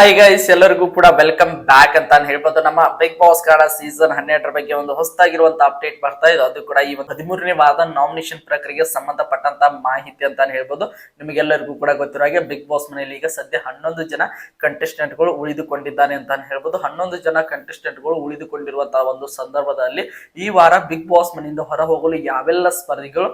Hi guys, ಎಲ್ಲರಿಗೂ ಕೂಡ welcome back ಅಂತ ಹೇಳ್ಬೋದು. ನಮ್ಮ ಬಿಗ್ ಬಾಸ್ ಕನ್ನಡ ಸೀಸನ್ 12 ಬಗ್ಗೆ ಒಂದು ಹೊಸದಾಗಿರುವಂತಹ ಅಪ್ಡೇಟ್ ಬರ್ತಾ ಇದೆ. ಅದು ಕೂಡ ಈ ಒಂದು 13ನೇ ವಾರದ ನಾಮಿನೇಷನ್ ಪ್ರಕ್ರಿಯೆಗೆ ಸಂಬಂಧಪಟ್ಟಂತ ಮಾಹಿತಿ ಅಂತ ಹೇಳ್ಬೋದು. ನಿಮಗೆಲ್ಲರಿಗೂ ಕೂಡ ಗೊತ್ತಿರೋ ಹಾಗೆ ಬಿಗ್ ಬಾಸ್ ಮನೆಯಲ್ಲಿ ಈಗ ಸದ್ಯ 11 ಜನ ಕಂಟೆಸ್ಟೆಂಟ್ ಗಳು ಉಳಿದುಕೊಂಡಿದ್ದಾರೆ ಅಂತ ಹೇಳ್ಬೋದು. 11 ಜನ ಕಂಟೆಸ್ಟೆಂಟ್ ಗಳು ಉಳಿದುಕೊಂಡಿರುವಂತಹ ಒಂದು ಸಂದರ್ಭದಲ್ಲಿ ಈ ವಾರ ಬಿಗ್ ಬಾಸ್ ಮನೆಯಿಂದ ಹೊರ ಹೋಗಲು ಯಾವೆಲ್ಲ ಸ್ಪರ್ಧಿಗಳು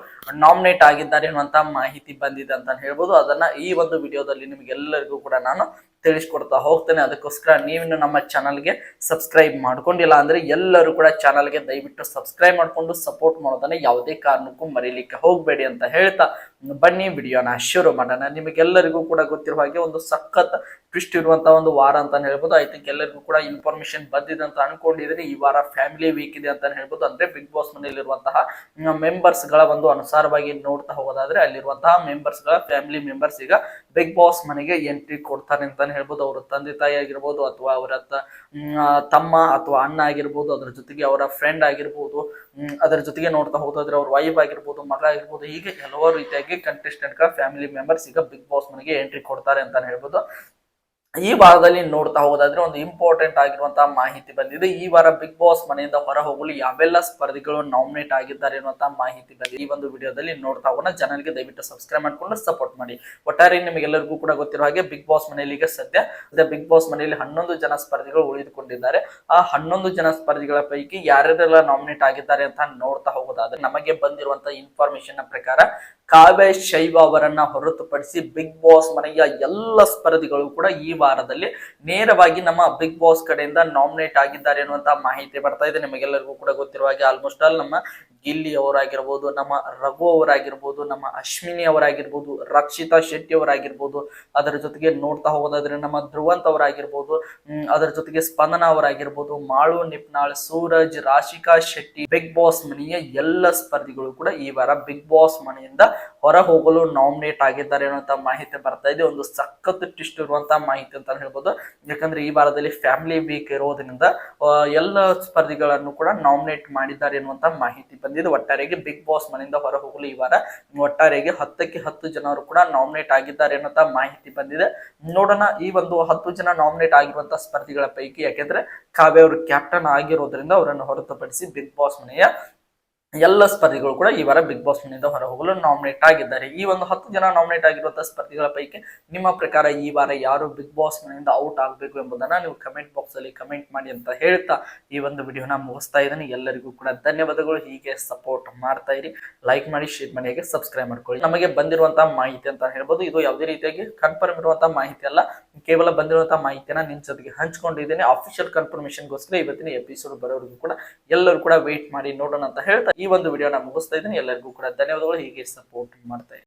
ನಾಮಿನೇಟ್ ಆಗಿದ್ದಾರೆ ಅನ್ನುವಂತ ಮಾಹಿತಿ ಬಂದಿದೆ ಅಂತ ಹೇಳ್ಬೋದು. ಅದನ್ನ ಈ ಒಂದು ವಿಡಿಯೋದಲ್ಲಿ ನಿಮಗೆಲ್ಲರಿಗೂ ಕೂಡ ನಾನು ತಿಳಿಸ್ಕೊಡ್ತಾ ಹೋಗ್ತೇನೆ. ಅದಕ್ಕೋಸ್ಕರ ನೀವಿನ್ನು ನಮ್ಮ ಚಾನಲ್ಗೆ ಸಬ್ಸ್ಕ್ರೈಬ್ ಮಾಡ್ಕೊಂಡಿಲ್ಲ ಅಂದ್ರೆ ಎಲ್ಲರೂ ಕೂಡ ಚಾನಲ್ಗೆ ದಯವಿಟ್ಟು ಸಬ್ಸ್ಕ್ರೈಬ್ ಮಾಡ್ಕೊಂಡು ಸಪೋರ್ಟ್ ಮಾಡೋದನ್ನ ಯಾವುದೇ ಕಾರಣಕ್ಕೂ ಮರೀಲಿಕ್ಕೆ ಹೋಗ್ಬೇಡಿ ಅಂತ ಹೇಳ್ತಾ ಬನ್ನಿ ವಿಡಿಯೋನ ಶುರು ಮಾಡೋಣ. ನಿಮಗೆಲ್ಲರಿಗೂ ಕೂಡ ಗೊತ್ತಿರುವ ಹಾಗೆ ಒಂದು ಸಖತ್ ಟ್ವಿಸ್ಟ್ ಇರುವಂತಹ ಒಂದು ವಾರ ಅಂತ ಹೇಳ್ಬೋದು. ಐ ಥಿಂಕ್ ಎಲ್ಲರಿಗೂ ಕೂಡ ಇನ್ಫಾರ್ಮೇಶನ್ ಬಂದಿದೆ ಅಂತ ಅನ್ಕೊಂಡಿದ್ರೆ ಈ ವಾರ ಫ್ಯಾಮಿಲಿ ವೀಕ್ ಇದೆ ಅಂತ ಹೇಳ್ಬೋದು. ಅಂದ್ರೆ ಬಿಗ್ ಬಾಸ್ ಮನೆಯಲ್ಲಿರುವಂತಹ ಮೆಂಬರ್ಸ್ ಗಳ ಒಂದು ಅನುಸಾರವಾಗಿ ನೋಡ್ತಾ ಹೋಗೋದಾದ್ರೆ ಅಲ್ಲಿರುವಂತಹ ಮೆಂಬರ್ಸ್ ಗಳ ಫ್ಯಾಮಿಲಿ ಮೆಂಬರ್ಸ್ ಈಗ ಬಿಗ್ ಬಾಸ್ ಮನೆಗೆ ಎಂಟ್ರಿ ಕೊಡ್ತಾರೆ ಅಂತ ಹೇಳ್ಬೋದು. ಅವರ ತಂದೆ ತಾಯಿ ಆಗಿರ್ಬೋದು ಅಥವಾ ಅವರ ತಮ್ಮ ಅಥವಾ ಅಣ್ಣ ಆಗಿರ್ಬೋದು, ಅದ್ರ ಜೊತೆಗೆ ಅವರ ಫ್ರೆಂಡ್ ಆಗಿರ್ಬೋದು, ಅದರ ಜೊತೆಗೆ ನೋಡ್ತಾ ಹೋಗೋದಾದ್ರೆ ಅವ್ರ ವೈಫ್ ಆಗಿರ್ಬೋದು, ಮಗ ಆಗಿರ್ಬೋದು, ಹೀಗೆ ಹಲವಾರು ರೀತಿಯಾಗಿ ಕಂಟೆಸ್ಟೆಂಟ್ ಫ್ಯಾಮಿಲಿ ಮೆಂಬರ್ಸ್ ಈಗ ಬಿಗ್ ಬಾಸ್ ಮನೆಗೆ ಎಂಟ್ರಿ ಕೊಡ್ತಾರೆ ಅಂತ ಹೇಳ್ಬೋದು. ಈ ವಾರದಲ್ಲಿ ನೋಡ್ತಾ ಹೋಗೋದಾದ್ರೆ ಒಂದು ಇಂಪಾರ್ಟೆಂಟ್ ಆಗಿರುವಂತಹ ಮಾಹಿತಿ ಬಂದಿದೆ. ಈ ವಾರ ಬಿಗ್ ಬಾಸ್ ಮನೆಯಿಂದ ಹೊರ ಹೋಗಲು ಯಾವೆಲ್ಲ ಸ್ಪರ್ಧಿಗಳು ನಾಮಿನೇಟ್ ಆಗಿದ್ದಾರೆ ಅನ್ನುವಂತಹ ಮಾಹಿತಿ ಬಂದಿದೆ. ಈ ಒಂದು ವಿಡಿಯೋದಲ್ಲಿ ನೋಡ್ತಾ ಹೋಗೋಣ. ಚಾನಲ್ಗೆ ದಯವಿಟ್ಟು ಸಬ್ಸ್ಕ್ರೈಬ್ ಮಾಡ್ಕೊಂಡು ಸಪೋರ್ಟ್ ಮಾಡಿ. ಒಟ್ಟಾರೆ ನಿಮಗೆಲ್ಲರಿಗೂ ಕೂಡ ಗೊತ್ತಿರೋ ಹಾಗೆ ಬಿಗ್ ಬಾಸ್ ಮನೆಯಲ್ಲಿ ಈಗ ಸದ್ಯ ಬಿಗ್ ಬಾಸ್ ಮನೆಯಲ್ಲಿ 11 ಜನ ಸ್ಪರ್ಧಿಗಳು ಉಳಿದುಕೊಂಡಿದ್ದಾರೆ. ಆ 11 ಜನ ಸ್ಪರ್ಧಿಗಳ ಪೈಕಿ ಯಾರ್ಯಾರೆಲ್ಲ ನಾಮಿನೇಟ್ ಆಗಿದ್ದಾರೆ ಅಂತ ನೋಡ್ತಾ ಹೋಗೋದಾದ್ರೆ ನಮಗೆ ಬಂದಿರುವಂತಹ ಇನ್ಫಾರ್ಮೇಶನ್ ಪ್ರಕಾರ ಕಾವ್ಯ ಶೈವ ಅವರನ್ನ ಹೊರತುಪಡಿಸಿ ಬಿಗ್ ಬಾಸ್ ಮನೆಯ ಎಲ್ಲ ಸ್ಪರ್ಧಿಗಳು ಕೂಡ ಈ ವಾರದಲ್ಲಿ ನೇರವಾಗಿ ನಮ್ಮ ಬಿಗ್ ಬಾಸ್ ಕಡೆಯಿಂದ ನಾಮಿನೇಟ್ ಆಗಿದ್ದಾರೆ ಅನ್ನುವಂತಹ ಮಾಹಿತಿ ಬರ್ತಾ ಇದೆ. ನಿಮಗೆಲ್ಲರಿಗೂ ಕೂಡ ಗೊತ್ತಿರುವ ಹಾಗೆ ಆಲ್ಮೋಸ್ಟ್ ಆಲ್ ನಮ್ಮ ಗಿಲ್ಲಿ ಅವರಾಗಿರ್ಬೋದು, ನಮ್ಮ ರಘು ಅವರಾಗಿರ್ಬೋದು, ನಮ್ಮ ಅಶ್ವಿನಿ ಅವರಾಗಿರ್ಬೋದು, ರಕ್ಷಿತಾ ಶೆಟ್ಟಿ ಅವರಾಗಿರ್ಬೋದು, ಅದರ ಜೊತೆಗೆ ನೋಡ್ತಾ ಹೋಗೋದಾದ್ರೆ ನಮ್ಮ ಧ್ರುವಂತ್ ಅವರಾಗಿರ್ಬೋದು, ಅದರ ಜೊತೆಗೆ ಸ್ಪಂದನ ಅವರಾಗಿರ್ಬೋದು, ಮಾಳು ನಿಪ್ನಾಳ್, ಸೂರಜ್, ರಾಶಿಕಾ ಶೆಟ್ಟಿ, ಬಿಗ್ ಬಾಸ್ ಮನೆಯ ಎಲ್ಲ ಸ್ಪರ್ಧಿಗಳು ಕೂಡ ಈ ವಾರ ಬಿಗ್ ಬಾಸ್ ಮನೆಯಿಂದ ಹೊರ ಹೋಗಲು ನಾಮಿನೇಟ್ ಆಗಿದ್ದಾರೆ ಅನ್ನುವಂತ ಮಾಹಿತಿ ಬರ್ತಾ ಇದೆ. ಒಂದು ಸಖತ್ ಟ್ವಿಸ್ಟ್ ಇರುವಂತಹ ಮಾಹಿತಿ ಅಂತ ಹೇಳ್ಬೋದು. ಯಾಕಂದ್ರೆ ಈ ವಾರದಲ್ಲಿ ಫ್ಯಾಮಿಲಿ ವೀಕ್ ಇರೋದ್ರಿಂದ ಎಲ್ಲ ಸ್ಪರ್ಧಿಗಳನ್ನು ಕೂಡ ನಾಮಿನೇಟ್ ಮಾಡಿದ್ದಾರೆ ಎನ್ನುವಂತ ಮಾಹಿತಿ ಬಂದಿದೆ. ಒಟ್ಟಾರೆಗೆ ಬಿಗ್ ಬಾಸ್ ಮನೆಯಿಂದ ಹೊರ ಹೋಗಲು ಈ ವಾರ ಒಟ್ಟಾರೆಗೆ 10ಕ್ಕೆ 10 ಜನರು ಕೂಡ ನಾಮಿನೇಟ್ ಆಗಿದ್ದಾರೆ ಅನ್ನೋಂತ ಮಾಹಿತಿ ಬಂದಿದೆ. ನೋಡೋಣ ಈ ಒಂದು 10 ಜನ ನಾಮಿನೇಟ್ ಆಗಿರುವಂತಹ ಸ್ಪರ್ಧಿಗಳ ಪೈಕಿ, ಯಾಕೆಂದ್ರೆ ಕಾವ್ಯ ಅವರು ಕ್ಯಾಪ್ಟನ್ ಆಗಿರೋದ್ರಿಂದ ಅವರನ್ನು ಹೊರತುಪಡಿಸಿ ಬಿಗ್ ಬಾಸ್ ಮನೆಯ ಎಲ್ಲ ಸ್ಪರ್ಧಿಗಳು ಕೂಡ ಈ ವಾರ ಬಿಗ್ ಬಾಸ್ ಮನೆಯಿಂದ ಹೊರ ಹೋಗಲು ನಾಮಿನೇಟ್ ಆಗಿದ್ದಾರೆ. ಈ ಒಂದು 10 ಜನ ನಾಮಿನೇಟ್ ಆಗಿರುವಂತಹ ಸ್ಪರ್ಧಿಗಳ ಪೈಕಿ ನಿಮ್ಮ ಪ್ರಕಾರ ಈ ವಾರ ಯಾರು ಬಿಗ್ ಬಾಸ್ ಮನೆಯಿಂದ ಔಟ್ ಆಗಬೇಕು ಎಂಬುದನ್ನ ನೀವು ಕಮೆಂಟ್ ಬಾಕ್ಸ್ ಅಲ್ಲಿ ಕಮೆಂಟ್ ಮಾಡಿ ಅಂತ ಹೇಳ್ತಾ ಈ ಒಂದು ವಿಡಿಯೋನ ಮುಗಿಸ್ತಾ ಇದ್ದೀನಿ. ಎಲ್ಲರಿಗೂ ಕೂಡ ಧನ್ಯವಾದಗಳು. ಹೀಗೆ ಸಪೋರ್ಟ್ ಮಾಡ್ತಾ ಇರಿ, ಲೈಕ್ ಮಾಡಿ, ಶೇರ್ ಮಾಡಿ, ಹಾಗೆ ಸಬ್ಸ್ಕ್ರೈಬ್ ಮಾಡ್ಕೊಳ್ಳಿ. ನಮಗೆ ಬಂದಿರುವಂತಹ ಮಾಹಿತಿ ಅಂತ ಹೇಳ್ಬೋದು. ಇದು ಯಾವುದೇ ರೀತಿಯಾಗಿ ಕನ್ಫರ್ಮ್ ಇರುವಂತಹ ಮಾಹಿತಿ ಅಲ್ಲ, ಕೇವಲ ಬಂದಿರುವಂತಹ ಮಾಹಿತಿಯನ್ನ ನಿಮ್ ಜೊತೆಗೆ ಹಂಚ್ಕೊಂಡಿದ್ದೇನೆ. ಅಫಿಷಿಯಲ್ ಕನ್ಫರ್ಮೇಶನ್ಗೋಸ್ಕರ ಇವತ್ತಿನ ಎಪಿಸೋಡ್ ಬರೋರಿಗೂ ಕೂಡ ಎಲ್ಲರೂ ಕೂಡ ವೇಟ್ ಮಾಡಿ ನೋಡೋಣ ಅಂತ ಹೇಳ್ತಾ ಈ ಒಂದು ವಿಡಿಯೋನ ಮುಗಿಸ್ತಾ ಇದ್ದೀನಿ. ಎಲ್ಲರಿಗೂ ಕೂಡ ಧನ್ಯವಾದಗಳು. ಹೀಗೆ ಸಪೋರ್ಟ್ ಮಾಡ್ತಾ ಇದ್ದೀನಿ.